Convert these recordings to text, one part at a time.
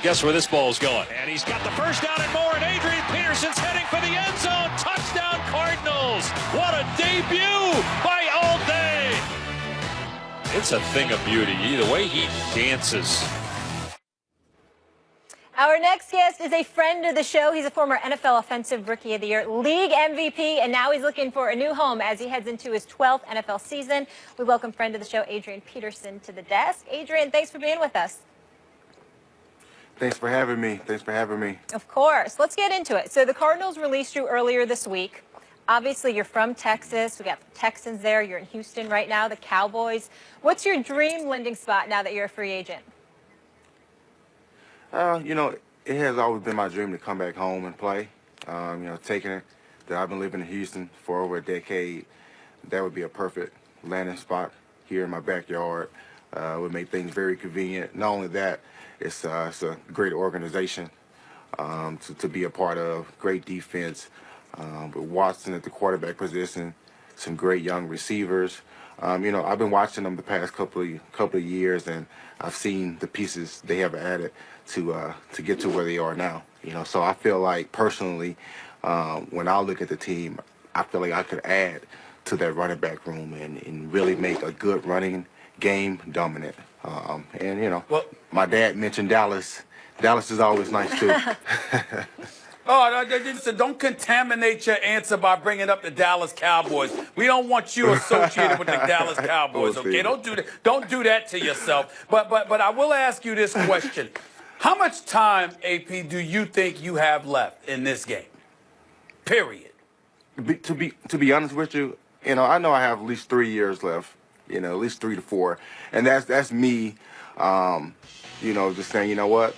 Guess where this ball's going? And he's got the first down and more, and Adrian Peterson's heading for the end zone. Touchdown, Cardinals. What a debut by All Day. It's a thing of beauty. The way he dances. Our next guest is a friend of the show. He's a former NFL Offensive Rookie of the Year, League MVP, and now he's looking for a new home as he heads into his 12th NFL season. We welcome friend of the show, Adrian Peterson, to the desk. Adrian, thanks for being with us. Thanks for having me. Thanks for having me. Of course. Let's get into it. So the Cardinals released you earlier this week. Obviously, you're from Texas. We got the Texans there. You're in Houston right now, the Cowboys. What's your dream landing spot now that you're a free agent? You know, it has always been my dream to come back home and play. You know, taking it that I've been living in Houston for over a decade, that would be a perfect landing spot here in my backyard. Would make things very convenient. Not only that, it's a great organization to be a part of. Great defense. With Watson at the quarterback position, some great young receivers. You know, I've been watching them the past couple of years, and I've seen the pieces they have added to get to where they are now. You know, so I feel like personally, when I look at the team, I feel like I could add to that running back room and really make a good running game dominant. And you know, well, my dad mentioned Dallas. Dallas is always nice too. Oh, listen, don't contaminate your answer by bringing up the Dallas Cowboys. We don't want you associated with the Dallas Cowboys, okay? Don't do that. Don't do that to yourself. But I will ask you this question. How much time, AP, do you think you have left in this game? Period. To be honest with you, you know, I know I have at least 3 years left. You know, at least 3 to 4. And that's me, you know, just saying, you know what?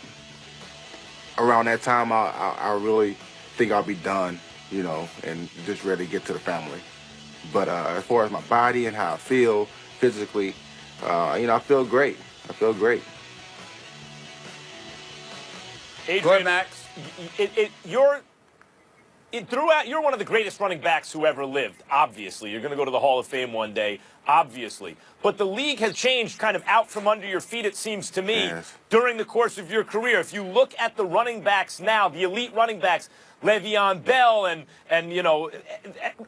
Around that time, I really think I'll be done, you know, and just ready to get to the family. But as far as my body and how I feel physically, you know, I feel great. I feel great. Adrian, Max, you're one of the greatest running backs who ever lived, obviously. You're going to go to the Hall of Fame one day, obviously. But the league has changed kind of out from under your feet, it seems to me, yes, during the course of your career. If you look at the running backs now, the elite running backs, Le'Veon Bell and you know,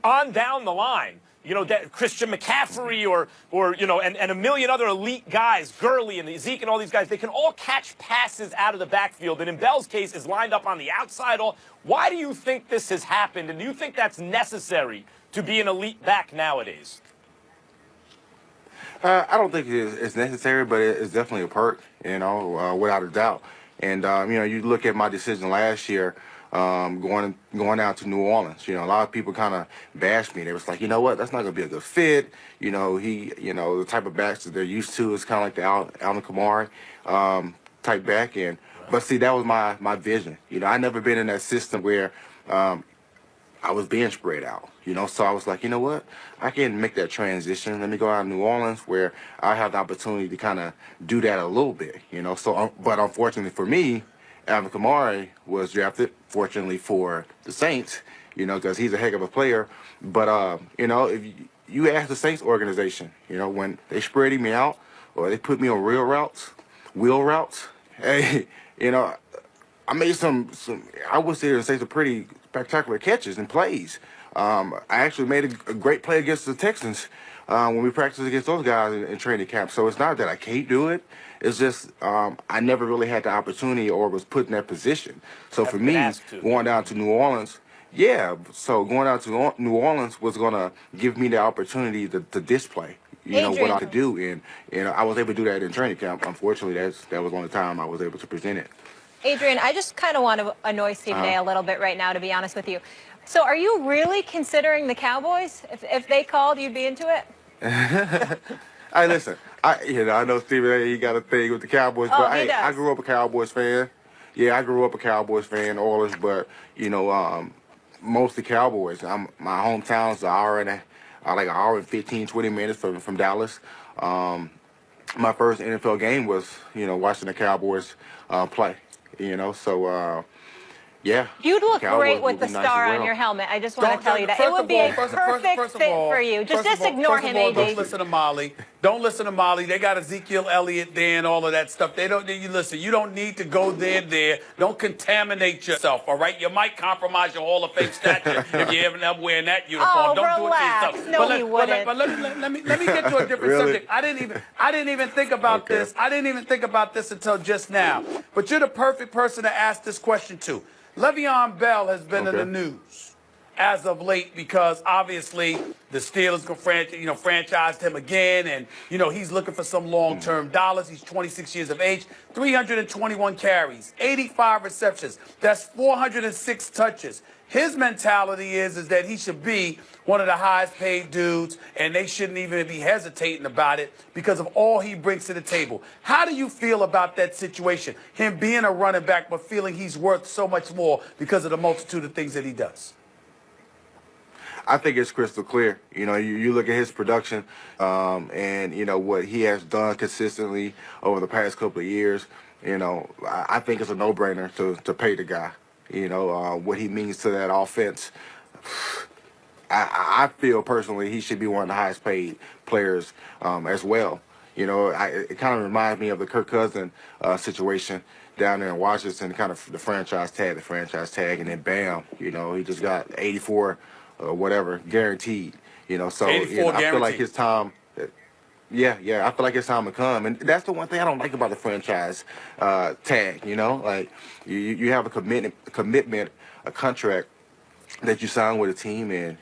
on down the line, you know, Christian McCaffrey or you know, and a million other elite guys, Gurley and Zeke and all these guys, they can all catch passes out of the backfield. And in Bell's case, is lined up on the outside. Why do you think this has happened? And do you think that's necessary to be an elite back nowadays? I don't think it's necessary, but it's definitely a perk, you know, without a doubt. And, you know, you look at my decision last year, going down to New Orleans. You know, a lot of people kind of bashed me. They was like, you know what, that's not going to be a good fit. You know, you know, the type of backs that they're used to is kind of like the Alvin Kamara type back. And but see, that was my vision. You know, I never been in that system where I was being spread out. You know, so I was like, you know what, I can make that transition. Let me go out to New Orleans where I have the opportunity to kind of do that a little bit. You know, so but unfortunately for me, Alvin Kamara was drafted, fortunately for the Saints, you know, because he's a heck of a player. But, you know, if you ask the Saints organization, you know, when they spread me out or they put me on wheel routes, hey, you know, I made some I would say some pretty spectacular catches and plays. I actually made a great play against the Texans when we practiced against those guys in training camp. So it's not that I can't do it. It's just I never really had the opportunity or was put in that position. So for me, going down to New Orleans, yeah, so going down to New Orleans was going to give me the opportunity to display, you know, what I could do. And I was able to do that in training camp. Unfortunately, that was the only time I was able to present it. Adrian, I just kind of want to annoy Stephen A. a little bit right now, to be honest with you. So are you really considering the Cowboys? If they called, you'd be into it? Hey, listen, I know Stephen A. he got a thing with the Cowboys, but hey, I grew up a Cowboys fan. Yeah, I grew up a Cowboys fan, Oilers, but you know, mostly Cowboys. My hometown's an hour and 15, 20 minutes from Dallas. My first NFL game was, you know, watching the Cowboys play. You know, so Yeah. You'd look Cowboys great with would the be nice star as on well. your helmet. I just want to tell you that. It First would of be all, a perfect fit for you. Just ignore him, AJ. Don't listen to Molly. Don't listen to Molly. They got Ezekiel Elliott there and all of that stuff. They don't need you. Listen, you don't need to go there. Don't contaminate yourself, all right? You might compromise your Hall of Fame stature if you ever end up wearing that uniform. Don't relax. do it to yourself. No, he wouldn't. But let me get to a different Really? subject. I didn't even think about this. I didn't even think about this until just now. But you're the perfect person to ask this question to. Le'Veon Bell has been in the news as of late because obviously the Steelers franchised him again, and he's looking for some long-term dollars. He's 26 years of age, 321 carries, 85 receptions. That's 406 touches. His mentality is that he should be one of the highest-paid dudes, and they shouldn't even be hesitating about it because of all he brings to the table. How do you feel about that situation, him being a running back but feeling he's worth so much more because of the multitude of things that he does? I think it's crystal clear. You look at his production and, what he has done consistently over the past couple of years. I think it's a no-brainer to pay the guy. What he means to that offense. I feel personally he should be one of the highest paid players as well. It kind of reminds me of the Kirk Cousins situation down there in Washington, kind of the franchise tag, and then bam, he just got 84 whatever guaranteed. So I feel like his time. Yeah, I feel like it's time to come, and that's the one thing I don't like about the franchise tag. Like you have a commitment, a contract that you sign with a team, and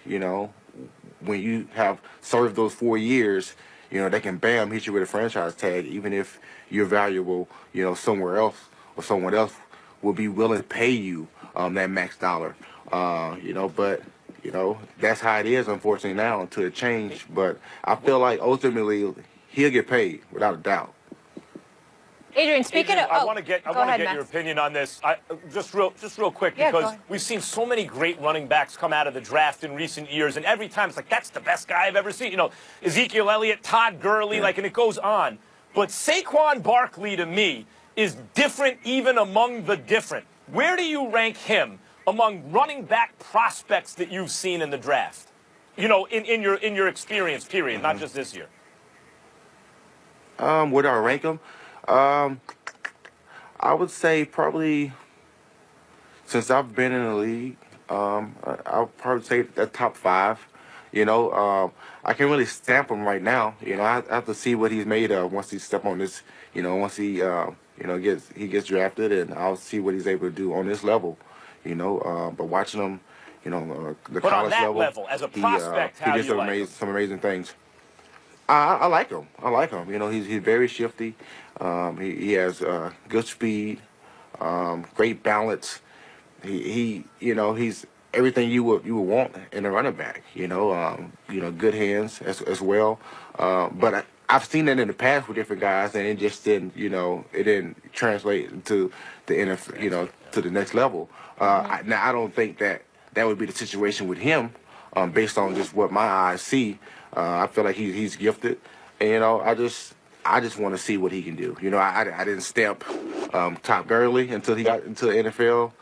when you have served those 4 years, they can bam hit you with a franchise tag, even if you're valuable, somewhere else, or someone else will be willing to pay you that max dollar. But that's how it is, unfortunately, now until it change. But I feel like ultimately he'll get paid without a doubt. Adrian, speaking of, I want to get your opinion on this. Just real quick, because we've seen so many great running backs come out of the draft in recent years, and every time it's like, that's the best guy I've ever seen. Ezekiel Elliott, Todd Gurley, and it goes on. But Saquon Barkley, to me, is different even among the different. Where do you rank him among running back prospects that you've seen in the draft? In your experience, period, not just this year. Where do I rank him? I would say probably since I've been in the league, I'll probably say the top 5. I can't really stamp him right now. I have to see what he's made of once he step on this. Once he gets drafted, and I'll see what he's able to do on this level. But watching him, the but college on that level, as a prospect, he did some amazing things. I like him. He's very shifty. He has good speed, great balance. He's everything you would want in a running back. Good hands as well. But I've seen that in the past with different guys, and it just didn't. It didn't translate into the NFL. To the next level. Now I don't think that would be the situation with him, based on just what my eyes see. I feel like he's gifted, and I just want to see what he can do. I didn't stamp Todd Gurley until he got into the NFL.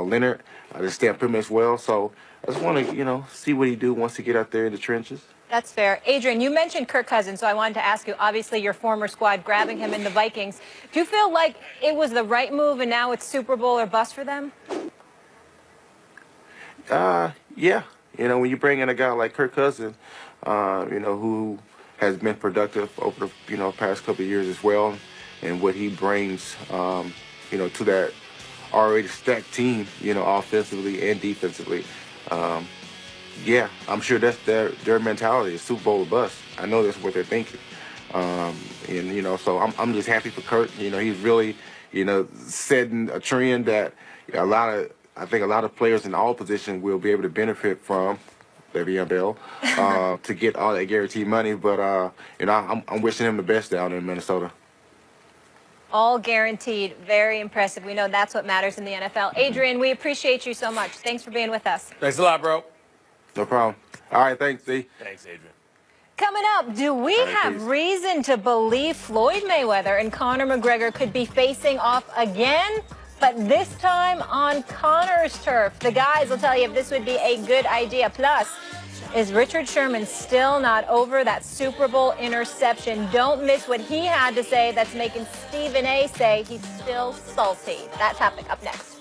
Leonard, I just stamped him as well. So I just want to see what he do once he get out there in the trenches. That's fair. Adrian, you mentioned Kirk Cousins, so I wanted to ask you, obviously your former squad grabbing him in the Vikings. Do you feel like it was the right move and now it's Super Bowl or bust for them? Yeah. When you bring in a guy like Kirk Cousins, who has been productive over the past couple of years as well, and what he brings, to that already stacked team, offensively and defensively. Yeah, I'm sure that's their mentality is Super Bowl or bust. I know that's what they're thinking. So I'm just happy for Kirk. He's really, setting a trend that I think a lot of players in all positions will be able to benefit from. Le'Veon Bell to get all that guaranteed money, but I'm wishing him the best down in Minnesota. All guaranteed. Very impressive. We know that's what matters in the NFL. Adrian, we appreciate you so much. Thanks for being with us. Thanks a lot, bro. No problem. All right, thanks, D. Thanks, Adrian. Coming up, do we have reason to believe Floyd Mayweather and Conor McGregor could be facing off again? but this time on Connor's turf. The guys will tell you if this would be a good idea. Plus, is Richard Sherman still not over that Super Bowl interception? Don't miss what he had to say that's making Stephen A. say he's still salty. That topic up next.